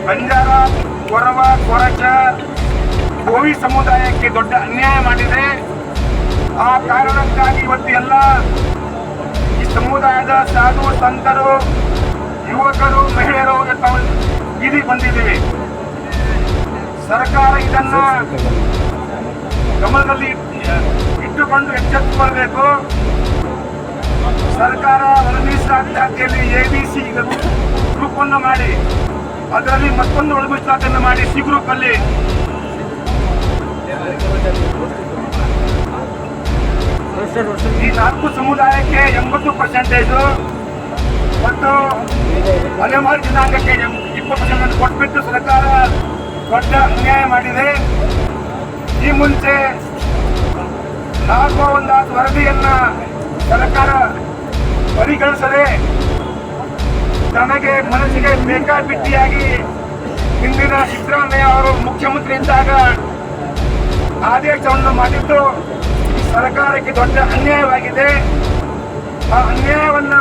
ಬಂಜಾರ, ಕೊರವ, ಕೊರಚ, ಗೋವಿ ಸಮುದಾಯಕ್ಕೆ ದೊಡ್ಡ ಅನ್ಯಾಯ ಮಾಡಿದೆ. ಆ ಕಾರಣಕ್ಕಾಗಿ ಇವತ್ತು ಎಲ್ಲ ಈ ಸಮುದಾಯದ ಸಾಧು ಸಂತರು, ಯುವಕರು, ಮಹಿಳೆಯರು ಇಲ್ಲಿ ಬಂದಿದ್ದೀವಿ. ಸರ್ಕಾರ ಇದನ್ನ ಗಮನದಲ್ಲಿ ಇಟ್ಟುಕೊಂಡು ಎಚ್ಚೆತ್ತುಕೊಳ್ಬೇಕು. ಸರ್ಕಾರ ಒಳಮೀಸಲಾತಿಯಲ್ಲಿ ABC ಗ್ರೂಪ್ ಅನ್ನು ಮಾಡಿ ಅದರಲ್ಲಿ ಮತ್ತೊಂದು ಒಳಮೀಸಲಾತಿಯನ್ನು ಮಾಡಿ C ಗ್ರೂಪ್ ಅಲ್ಲಿ ಈ 4 ಸಮುದಾಯಕ್ಕೆ 80% ಮತ್ತು ಅಲೆಮಾರಿ ಜನಾಂಗಕ್ಕೆ 20% ಕೊಟ್ಬಿಟ್ಟು ಸರ್ಕಾರ ದೊಡ್ಡ ಅನ್ಯಾಯ ಮಾಡಿದೆ. ಈ ಮುಂಚೆ ಒಂದು ವರದಿಯನ್ನ ಸರ್ಕಾರ ಪರಿಗಣಿಸದೆ ತನಗೆ ಮನಸ್ಸಿಗೆ ಬೇಕಾಬಿಟ್ಟಿಯಾಗಿ ಹಿಂದಿನ ಸಿದ್ದರಾಮಯ್ಯ ಅವರು ಮುಖ್ಯಮಂತ್ರಿ ಇದ್ದಾಗ ಆದೇಶವನ್ನು ಮಾಡಿದ್ದು ಸರ್ಕಾರಕ್ಕೆ ದೊಡ್ಡ ಅನ್ಯಾಯವಾಗಿದೆ. ಆ ಅನ್ಯಾಯವನ್ನ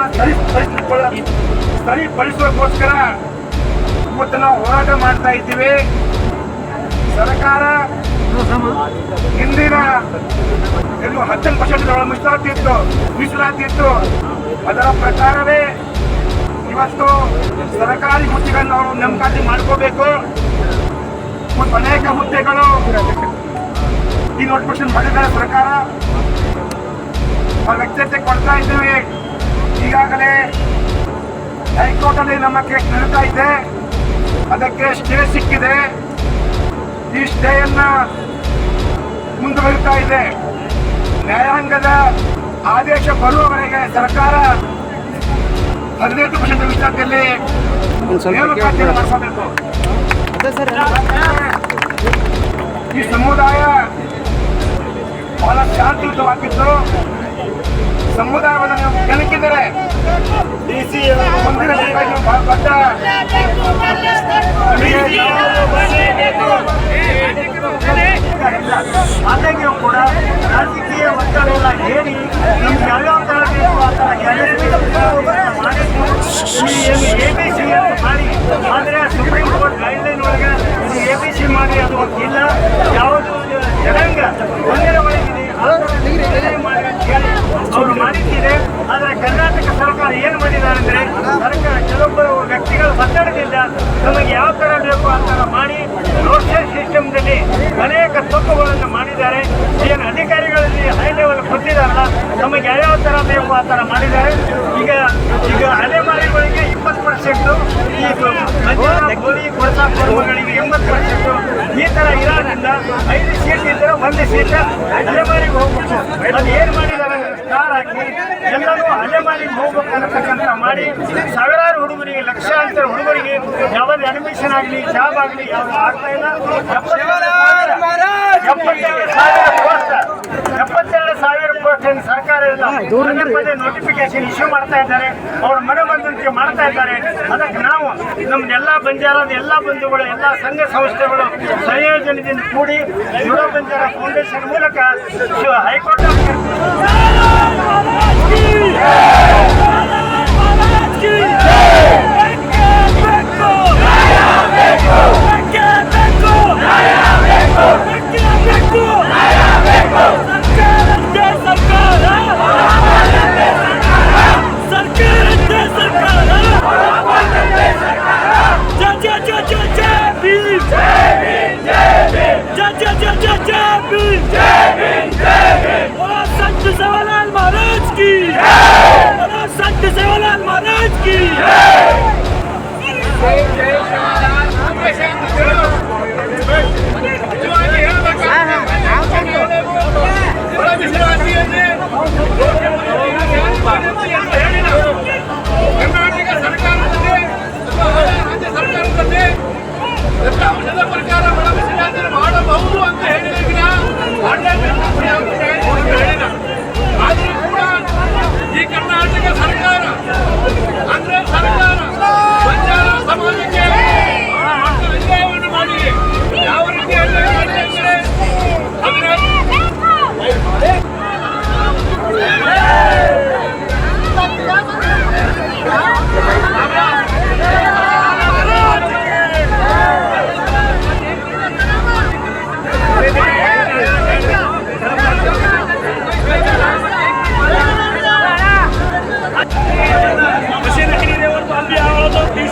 ಸರಿಪಡಿಸೋಕ್ಕೋಸ್ಕರ ಇವತ್ತು ನಾವು ಹೋರಾಟ ಮಾಡ್ತಾ ಇದ್ದೀವಿ. ಸರ್ಕಾರ ಹಿಂದಿನ 10% ಮೀಸಲಾತಿ ಇತ್ತು. ಅದರ ಪ್ರಕಾರವೇ ಇವತ್ತು ಸರ್ಕಾರಿ ಹುದ್ದೆಗಳನ್ನು ಅವರು ನೇಮಕಾತಿ ಮಾಡ್ಕೋಬೇಕು. ಮತ್ತು ಅನೇಕ ಹುದ್ದೆಗಳು ಈ ನೋಟಿಫಿಕೇಶನ್ ಮಾಡಿದ್ದಾರೆ ಸರ್ಕಾರ. ಆ ವ್ಯಕ್ತಿಗೆ ಕೊಡ್ತಾ ಇದ್ದೀವಿ. ಈಗಾಗಲೇ ಹೈಕೋರ್ಟ್ ಅಲ್ಲಿ ನಮ್ಮ ಕೇಸ್ ನಡೀತಾ ಇದೆ. ಅದಕ್ಕೆ ಸ್ಟೇ ಸಿಕ್ಕಿದೆ. ಈ ಸ್ಟೇಯನ್ನ ಮುಂದುವರಿತಾ ಇದೆ. ನ್ಯಾಯಾಂಗದ ಆದೇಶ ಬರುವವರೆಗೆ ಸರ್ಕಾರ 15% ಮೀಸಲಾತಿಯಲ್ಲಿ ನೇಮಕಾತಿಯನ್ನು ಮಾಡಿಸಬೇಕು. ಈ ಸಮುದಾಯ ಬಹಳ ಶಾಂತಿಯುತವಾಗಿದ್ದು ಸಮುದಾಯವನ್ನು ನೀವು ಕೆಣಕಿದರೆ ಮುಂದಿನ ಬಹಳ ದೊಡ್ಡ ಆದಾಗ್ಯೂ ಕೂಡ ರಾಜಕೀಯ ಒತ್ತಡ ಹೇಳಿ ನಮ್ಗೆ ಯಾವ್ಯಾವ ಥರ ಬೇಕು ಆ ಥರ ABC ಮಾಡಿ. ಆದರೆ ಸುಪ್ರೀಂ ಕೋರ್ಟ್ ಗೈಡ್ಲೈನ್ ಒಳಗೆ ABC ಮಾಡಿ ಅದು ಇಲ್ಲ. ಯಾವುದು ಜನಾಂಗ ಒಂದರ ಒಳಗಿದೆ ಅವರು ಮಾಡಿದ್ದೀರಿ. ಆದರೆ ಕರ್ನಾಟಕ ಸರ್ಕಾರ ಏನು ಮಾಡಿದ್ದಾರೆ ಅಂದರೆ ಸರ್ಕಾರ ಕೆಲವೊಬ್ಬರು ವ್ಯಕ್ತಿಗಳ ಒತ್ತಡದಿಂದ ನಮಗೆ ಯಾವ ಥರ ಬೇಕು ಆ ಥರ ಮಾಡಿ ರೋಸ್ಟರ್ ಸಿಸ್ಟಮ್ದಲ್ಲಿ ಅನೇಕ ತಪ್ಪುಗಳನ್ನು ಮಾಡಿದ್ದಾರೆ. ಏನು ಅಧಿಕಾರಿಗಳಲ್ಲಿ ಹೈ ಲೆವೆಲ್ ಕೊಟ್ಟಿದ್ದಾರಲ್ಲ ನಮಗೆ ಯಾವ್ಯಾವ ಥರ ಬೇಕು ಆ ಥರ ಮಾಡಿದ್ದಾರೆ. ಈಗ ಅಲೆಮಾರಿಗಳಿಗೆ 20%, ಈ ಗೋಲಿ ಕೊರತಾ ಕುಟುಂಬಗಳಿಗೆ 80%. ಈ ಥರ ಇರೋದ್ರಿಂದ 5 ಸೀಟ್ ಇದ್ದರೆ 1 ಸೀಟ್ ಅಲೆಮಾರಿಗೆ ಹೋಗ್ಬೇಕು. ಅದು ಏನು ಮಾಡಿದ್ದಾರೆ ಸ್ಟಾರ್ ಹಾಕಿ ಎಲ್ಲರೂ ಅಲೆಮಾರಿಗೆ ಹೋಗ್ಬೇಕು ಅನ್ನತಕ್ಕಂಥ ಮಾಡಿ ಸಾವಿರಾರು ಹುಡುಗರಿಗೆ, ಲಕ್ಷಾಂತರ ಹುಡುಗರಿಗೆ ಯಾವುದೇ ಅಡ್ಮಿಷನ್ ಆಗಲಿ, ಜಾಬ್ ಆಗಲಿ ಯಾವುದು ಆಗ್ತಾ ಇಲ್ಲ. 72,000 ಪೋಸ್ಟ್ ಸರ್ಕಾರದಿಂದ ಪದೇ ನೋಟಿಫಿಕೇಶನ್ ಇಶ್ಯೂ ಮಾಡ್ತಾ ಇದ್ದಾರೆ. ಅವ್ರ ಮನೋಬಂಧನಕ್ಕೆ ಮಾಡ್ತಾ ಇದ್ದಾರೆ. ಅದಕ್ಕೆ ನಾವು ನಮ್ದೆಲ್ಲ ಬಂಜಾರದ ಎಲ್ಲ ಬಂಧುಗಳು, ಎಲ್ಲ ಸಂಘ ಸಂಸ್ಥೆಗಳು ಸಂಯೋಜನೆಯಿಂದ ಕೂಡಿ ಯುವ ಬಂಜಾರ ಫೌಂಡೇಶನ್ ಮೂಲಕ ಹೈಕೋರ್ಟ್ संत सेवालाल महाराज की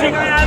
ಸರ್ಕಾರ